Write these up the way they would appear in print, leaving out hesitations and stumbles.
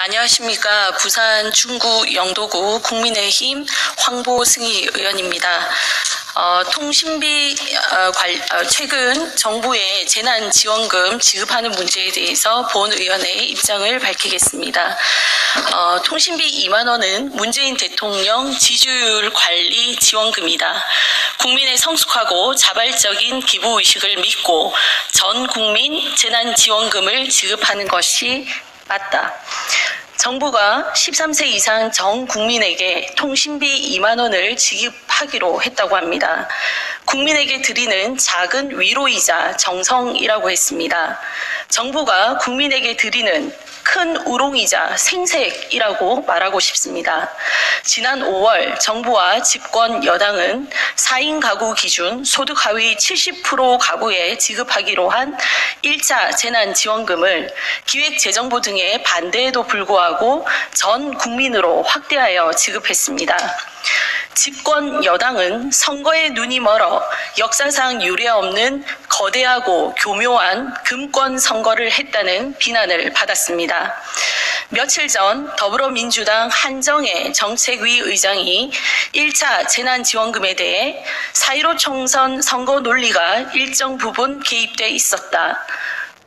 안녕하십니까. 부산 중구 영도구 국민의힘 황보승희 의원입니다. 통신비 최근 정부의 재난지원금 지급하는 문제에 대해서 본 의원의 입장을 밝히겠습니다. 통신비 2만 원은 문재인 대통령 지지율 관리 지원금이다. 국민의 성숙하고 자발적인 기부의식을 믿고 전 국민 재난지원금을 지급하는 것이 맞다. 정부가 13세 이상 전 국민에게 통신비 2만 원을 지급하기로 했다고 합니다. 국민에게 드리는 작은 위로이자 정성이라고 했습니다. 정부가 국민에게 드리는 큰 우롱이자 생색이라고 말하고 싶습니다. 지난 5월 정부와 집권 여당은 4인 가구 기준 소득 하위 70% 가구에 지급하기로 한 1차 재난지원금을 기획재정부 등의 반대에도 불구하고 전 국민으로 확대하여 지급했습니다. 집권 여당은 선거에 눈이 멀어 역사상 유례없는 거대하고 교묘한 금권 선거를 했다는 비난을 받았습니다. 며칠 전 더불어민주당 한정혜 정책위 의장이 1차 재난지원금에 대해 4.15 총선 선거 논리가 일정 부분 개입돼 있었다.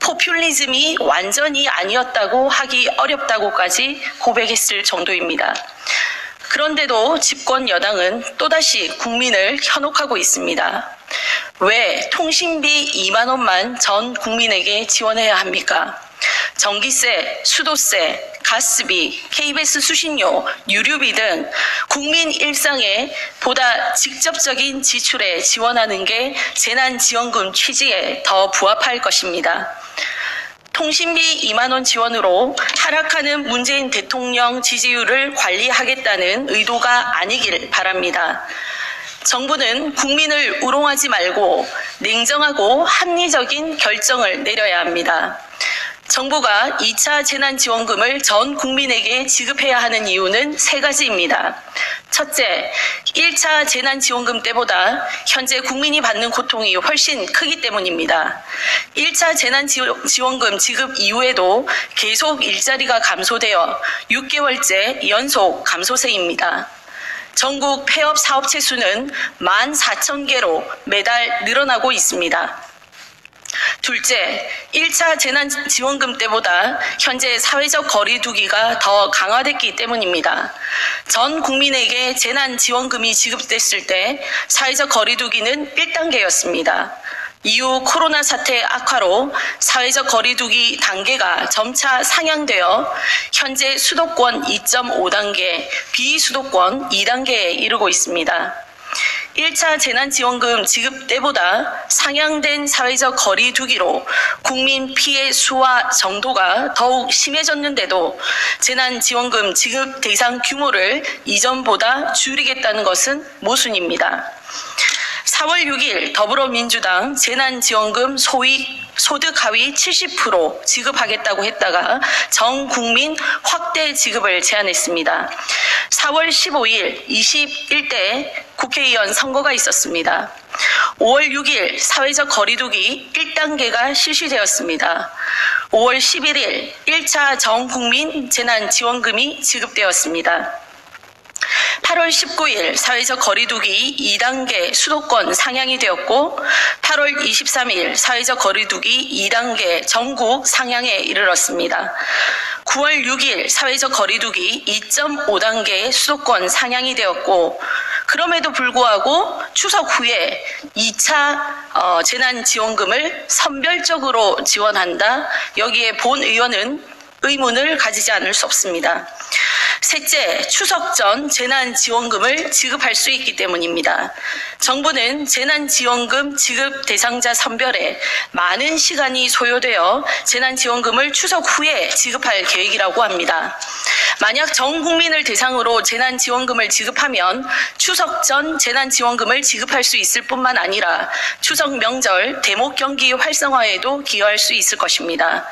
포퓰리즘이 완전히 아니었다고 하기 어렵다고까지 고백했을 정도입니다. 그런데도 집권 여당은 또다시 국민을 현혹하고 있습니다. 왜 통신비 2만 원만 전 국민에게 지원해야 합니까? 전기세, 수도세, 가스비, KBS 수신료, 유류비 등 국민 일상에 보다 직접적인 지출에 지원하는 게 재난지원금 취지에 더 부합할 것입니다. 통신비 2만 원 지원으로 하락하는 문재인 대통령 지지율을 관리하겠다는 의도가 아니길 바랍니다. 정부는 국민을 우롱하지 말고 냉정하고 합리적인 결정을 내려야 합니다. 정부가 2차 재난지원금을 전 국민에게 지급해야 하는 이유는 3가지입니다. 첫째, 1차 재난지원금 때보다 현재 국민이 받는 고통이 훨씬 크기 때문입니다. 1차 재난지원금 지급 이후에도 계속 일자리가 감소되어 6개월째 연속 감소세입니다. 전국 폐업 사업체 수는 14,000개로 매달 늘어나고 있습니다. 둘째, 1차 재난지원금 때보다 현재 사회적 거리두기가 더 강화됐기 때문입니다. 전 국민에게 재난지원금이 지급됐을 때 사회적 거리두기는 1단계였습니다. 이후 코로나 사태 악화로 사회적 거리두기 단계가 점차 상향되어 현재 수도권 2.5단계, 비수도권 2단계에 이르고 있습니다. 1차 재난지원금 지급 때보다 상향된 사회적 거리두기로 국민 피해 수와 정도가 더욱 심해졌는데도 재난지원금 지급 대상 규모를 이전보다 줄이겠다는 것은 모순입니다. 4월 6일 더불어민주당 재난지원금 소득 하위 70% 지급하겠다고 했다가 전 국민 확대 지급을 제안했습니다. 4월 15일 21대 국회의원 선거가 있었습니다. 5월 6일 사회적 거리두기 1단계가 실시되었습니다. 5월 11일 1차 전 국민 재난지원금이 지급되었습니다. 8월 19일 사회적 거리두기 2단계 수도권 상향이 되었고 8월 23일 사회적 거리두기 2단계 전국 상향에 이르렀습니다. 9월 6일 사회적 거리두기 2.5단계 수도권 상향이 되었고 그럼에도 불구하고 추석 후에 2차 재난지원금을 선별적으로 지원한다. 여기에 본 의원은 의문을 가지지 않을 수 없습니다. 셋째, 추석 전 재난지원금을 지급할 수 있기 때문입니다. 정부는 재난지원금 지급 대상자 선별에 많은 시간이 소요되어 재난지원금을 추석 후에 지급할 계획이라고 합니다. 만약 전 국민을 대상으로 재난지원금을 지급하면 추석 전 재난지원금을 지급할 수 있을 뿐만 아니라 추석 명절 대목 경기 활성화에도 기여할 수 있을 것입니다.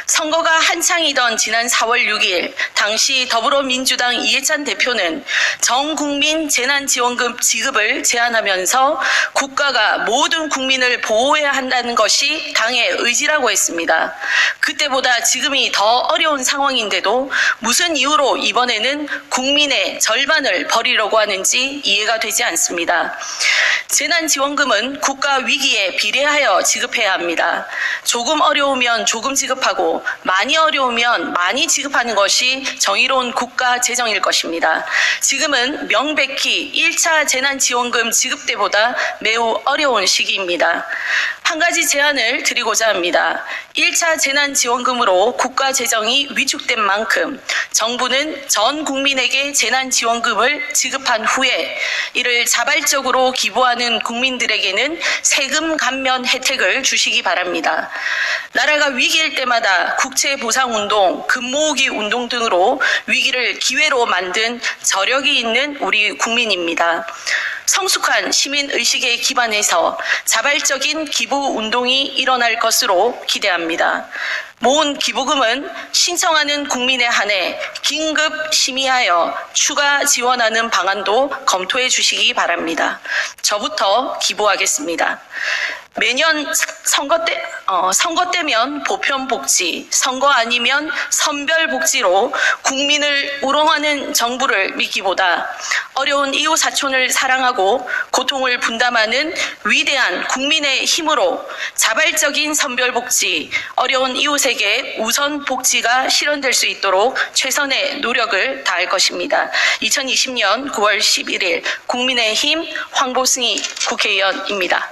선거가 한창이던 지난 4월 6일 당시 더불어민주당 이해찬 대표는 전 국민 재난지원금 지급을 제안하면서 국가가 모든 국민을 보호해야 한다는 것이 당의 의지라고 했습니다. 그때보다 지금이 더 어려운 상황인데도 무슨 이유로 이번에는 국민의 절반을 버리려고 하는지 이해가 되지 않습니다. 재난지원금은 국가 위기에 비례하여 지급해야 합니다. 조금 어려우면 조금 지급하고 많이 어려우면 많이 지급하는 것이 정의로운 국가 재정일 것입니다. 지금은 명백히 1차 재난지원금 지급 때보다 매우 어려운 시기입니다. 한 가지 제안을 드리고자 합니다. 1차 재난지원금으로 국가 재정이 위축된 만큼 정부는 전 국민에게 재난지원금을 지급한 후에 이를 자발적으로 기부하는 국민들에게는 세금 감면 혜택을 주시기 바랍니다. 나라가 위기일 때마다 국채보상운동, 금모으기 운동 등으로 위기를 기회로 만든 저력이 있는 우리 국민입니다. 성숙한 시민의식에 기반해서 자발적인 기부운동이 일어날 것으로 기대합니다. 모은 기부금은 신청하는 국민에 한해 긴급 심의하여 추가 지원하는 방안도 검토해 주시기 바랍니다. 저부터 기부하겠습니다. 매년 선거 때면 보편복지, 선거 아니면 선별복지로 국민을 우롱하는 정부를 믿기보다 어려운 이웃 사촌을 사랑하고 고통을 분담하는 위대한 국민의 힘으로 자발적인 선별복지, 어려운 이웃에게 우선 복지가 실현될 수 있도록 최선의 노력을 다할 것입니다. 2020년 9월 11일 국민의힘 황보승희 국회의원입니다.